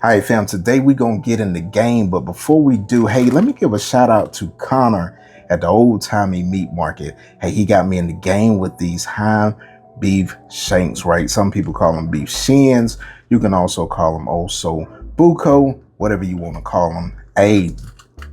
All right, fam, today we're going to get in the game. But before we do, hey, let me give a shout out to Connor at the Old Timey Meat Market. Hey, he got me in the game with these high beef shanks, right? Some people call them beef shins. You can also call them also buco, whatever you want to call them. Hey,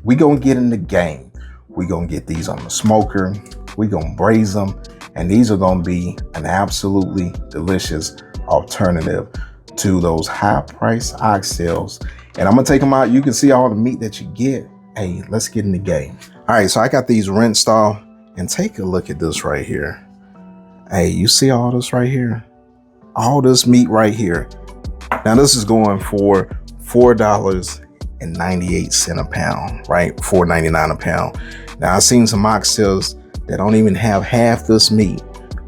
we going to get in the game. We're going to get these on the smoker. We're going to braise them. And these are going to be an absolutely delicious alternative to those high price oxtails. And I'm gonna take them out. You can see all the meat that you get. Hey, let's get in the game. All right, so I got these rinsed off, and take a look at this right here. Hey, you see all this right here? All this meat right here. Now this is going for $4.98 a pound, right? $4.99 a pound. Now I've seen some oxtails that don't even have half this meat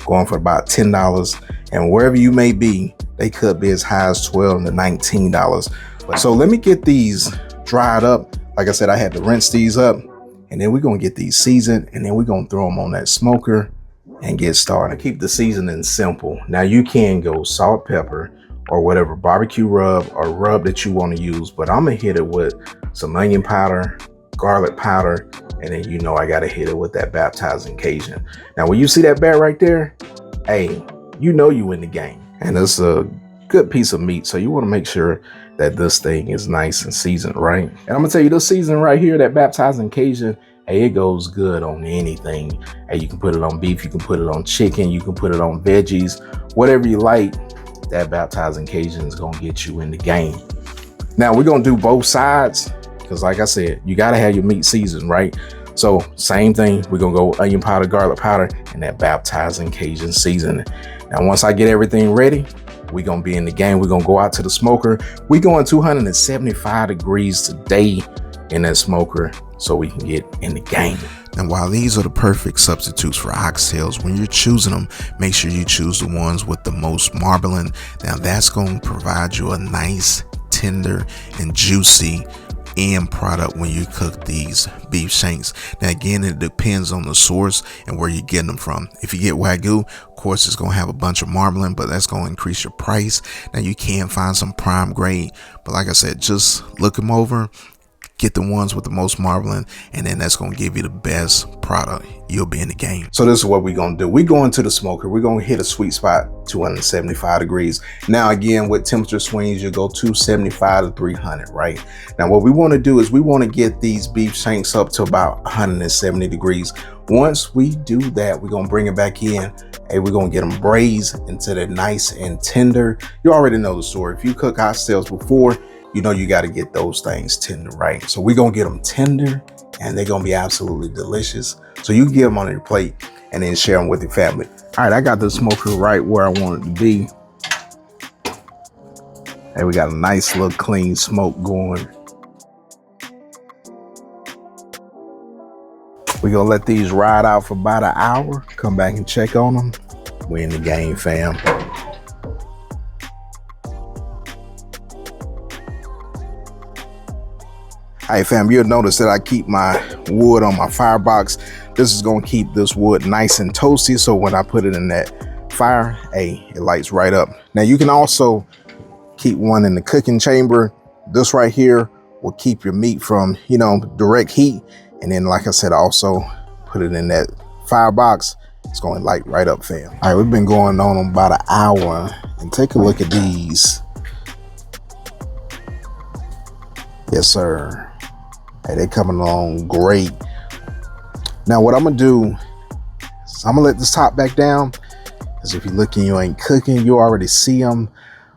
going for about $10, and wherever you may be, they could be as high as $12 to $19. So let me get these dried up. Like I said, I had to rinse these up, and then we're gonna get these seasoned, and then we're gonna throw them on that smoker and get started. Keep the seasoning simple. Now you can go salt, pepper, or whatever barbecue rub or rub that you want to use, but I'm gonna hit it with some onion powder, garlic powder, and then you know I gotta hit it with that baptizing Cajun. Now when you see that bat right there, hey, you know you in the game. And it's a good piece of meat, so you want to make sure that this thing is nice and seasoned right. And I'm gonna tell you, this season right here, that baptizing Cajun, hey, it goes good on anything. Hey, you can put it on beef, you can put it on chicken, you can put it on veggies, whatever you like. That baptizing Cajun is gonna get you in the game. Now we're gonna do both sides, because like I said, you gotta have your meat seasoned, right? So same thing, we're gonna go onion powder, garlic powder, and that baptizing Cajun seasoning. Now, once I get everything ready, we're gonna be in the game. We're gonna go out to the smoker. We're going 275 degrees today in that smoker so we can get in the game. And while these are the perfect substitutes for oxtails, when you're choosing them, make sure you choose the ones with the most marbling. Now that's gonna provide you a nice, tender, and juicy end product when you cook these beef shanks. Now again, it depends on the source and where you're getting them from. If you get Wagyu, of course it's going to have a bunch of marbling, but that's going to increase your price. Now you can find some prime grade, but like I said, just look them over, get the ones with the most marbling, and then that's going to give you the best product. You'll be in the game. So this is what we're going to do. We're going to the smoker. We're going to hit a sweet spot, 275 degrees. Now, again, with temperature swings, you go 275 to 300, right? Now, what we want to do is we want to get these beef shanks up to about 170 degrees. Once we do that, we're going to bring it back in. Hey, we're going to get them braised until they're nice and tender. You already know the story. If you cook oxtails before, you know you got to get those things tender, right? So we're going to get them tender, and they're going to be absolutely delicious. So you can get them on your plate and then share them with your family. All right, I got the smoker right where I want it to be. Hey, we got a nice little clean smoke going. We're going to let these ride out for about an hour. Come back and check on them. We're in the game, fam. All right, fam, you'll notice that I keep my wood on my firebox. This is going to keep this wood nice and toasty, so when I put it in that fire, hey, it lights right up. Now, you can also keep one in the cooking chamber. This right here will keep your meat from, you know, direct heat. And then, like I said, also put it in that firebox. It's going to light right up, fam. All right, we've been going on about an hour, and take a look at these. Yes, sir. Hey, they're coming along great. Now what I'm gonna do is I'm gonna let this top back down, because if you're looking, you ain't cooking, you already see them.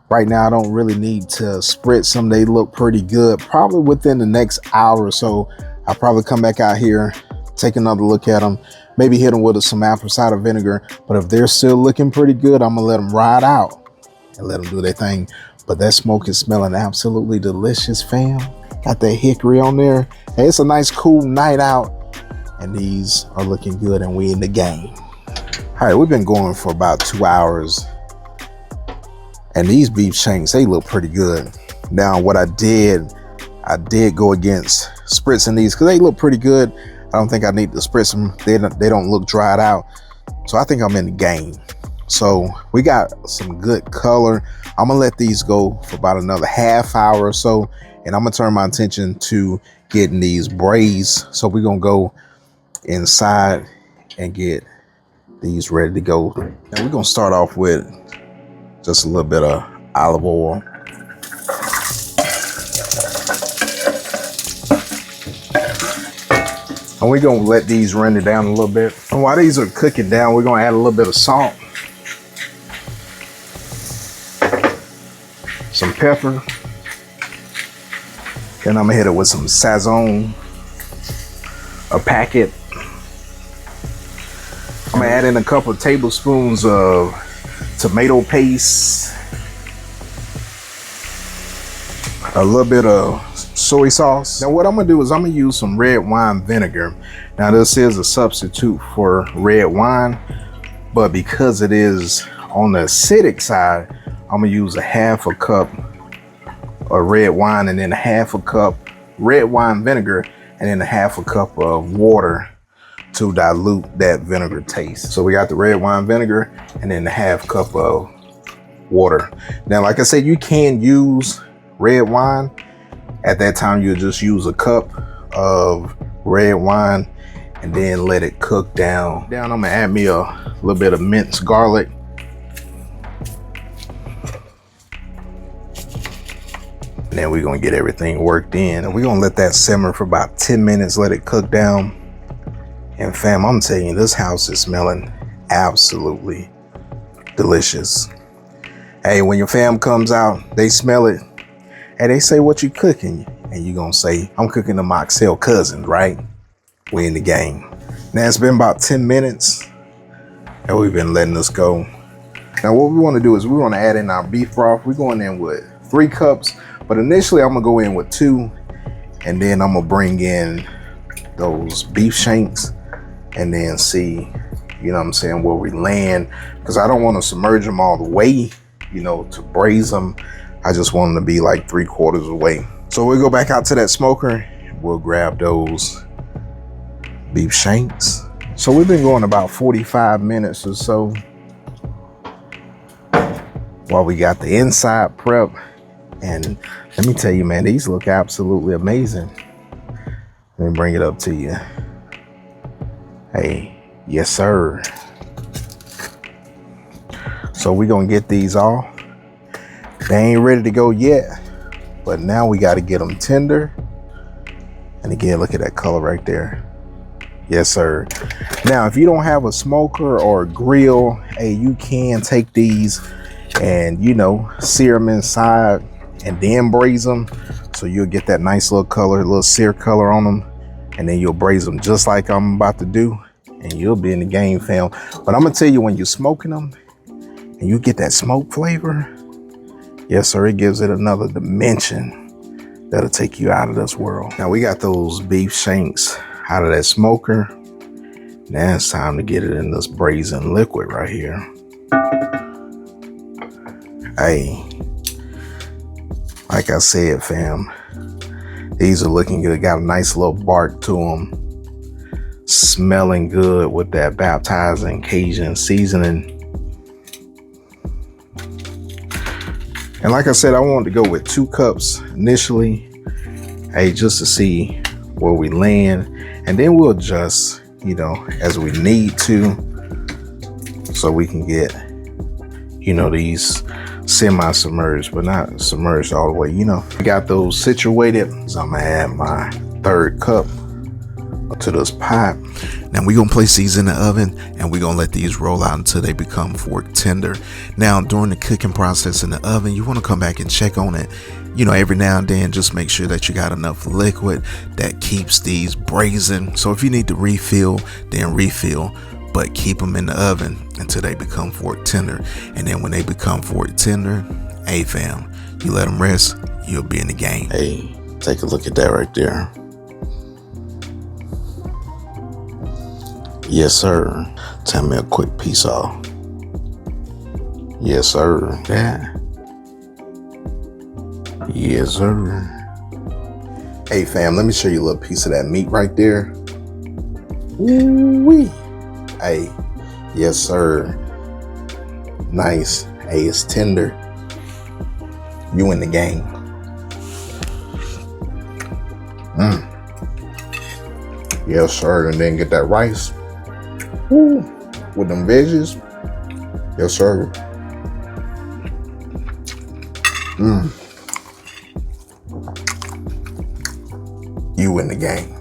Right now I don't really need to spritz them. They look pretty good. Probably within the next hour or so, I'll probably come back out here, take another look at them, maybe hit them with some apple cider vinegar. But if they're still looking pretty good, I'm gonna let them ride out and let them do their thing. But that smoke is smelling absolutely delicious, fam. Got that hickory on there. Hey, it's a nice cool night out, and these are looking good, and we in the game. All right, we've been going for about 2 hours, and these beef shanks, they look pretty good. Now what I did go against spritzing these because they look pretty good. I don't think I need to spritz them. They don't look dried out, so I think I'm in the game. So we got some good color. I'm gonna let these go for about another half hour or so, and I'm gonna turn my attention to getting these braise. So we're gonna go inside and get these ready to go. And we're gonna start off with just a little bit of olive oil. And we're gonna let these render down a little bit. And while these are cooking down, we're gonna add a little bit of salt, some pepper. Then I'm gonna hit it with some Sazon, a packet. I'm gonna add in a couple of tablespoons of tomato paste, a little bit of soy sauce. Now what I'm gonna do is I'm gonna use some red wine vinegar. Now this is a substitute for red wine, but because it is on the acidic side, I'm gonna use a half a cup of red wine and then a half a cup red wine vinegar and then a half a cup of water to dilute that vinegar taste. So we got the red wine vinegar and then a half cup of water. Now, like I said, you can use red wine. At that time, you'll just use a cup of red wine and then let it cook down. I'm gonna add me a little bit of minced garlic. And then we're gonna get everything worked in. And we're gonna let that simmer for about 10 minutes, let it cook down. And fam, I'm telling you, this house is smelling absolutely delicious. Hey, when your fam comes out, they smell it, and they say, what you cooking? And you gonna say, I'm cooking the Oxtail cousins, right? We in the game. Now it's been about 10 minutes, and we've been letting this go. Now what we wanna do is we wanna add in our beef broth. We're going in with 3 cups, but initially I'm gonna go in with 2, and then I'm gonna bring in those beef shanks and then see, you know what I'm saying, where we land, because I don't want to submerge them all the way, you know, to braise them. I just want them to be like 3/4 away. So we'll go back out to that smoker. We'll grab those beef shanks. So we've been going about 45 minutes or so while we got the inside prep. And let me tell you, man, these look absolutely amazing. Let me bring it up to you. Hey, yes sir. So we're gonna get these off. They ain't ready to go yet, but now we gotta get them tender. And again, look at that color right there. Yes sir. Now, if you don't have a smoker or a grill, hey, you can take these and, you know, sear them inside and then braise them. So you'll get that nice little color, little sear color on them. And then you'll braise them just like I'm about to do. And you'll be in the game, fam. But I'm gonna tell you, when you're smoking them and you get that smoke flavor, yes sir, it gives it another dimension that'll take you out of this world. Now we got those beef shanks out of that smoker. Now it's time to get it in this braising liquid right here. Hey, like I said, fam, these are looking good. Got a nice little bark to them. Smelling good with that baptizing Cajun seasoning. And like I said, I wanted to go with 2 cups initially. Hey, just to see where we land. And then we'll adjust, you know, as we need to. So we can get, you know, these semi-submerged, but not submerged all the way, you know. We got those situated. So I'm gonna add my 3rd cup to this pot. Now we're gonna place these in the oven and we're gonna let these roll out until they become fork tender. Now during the cooking process in the oven, you want to come back and check on it, you know, every now and then. Just make sure that you got enough liquid that keeps these braising. So if you need to refill, then refill, but keep them in the oven until they become fork tender. And then when they become fork tender, hey fam, you let them rest, you'll be in the game. Hey, take a look at that right there. Yes sir. Tell me a quick piece off. Yes sir. Yeah. Yes sir. Hey fam, let me show you a little piece of that meat right there. Ooh-wee. Hey, yes sir. Nice. Hey, it's tender. You in the game. Yes, sir. And then get that rice. Woo. With them veggies. Yes, sir. You in the game.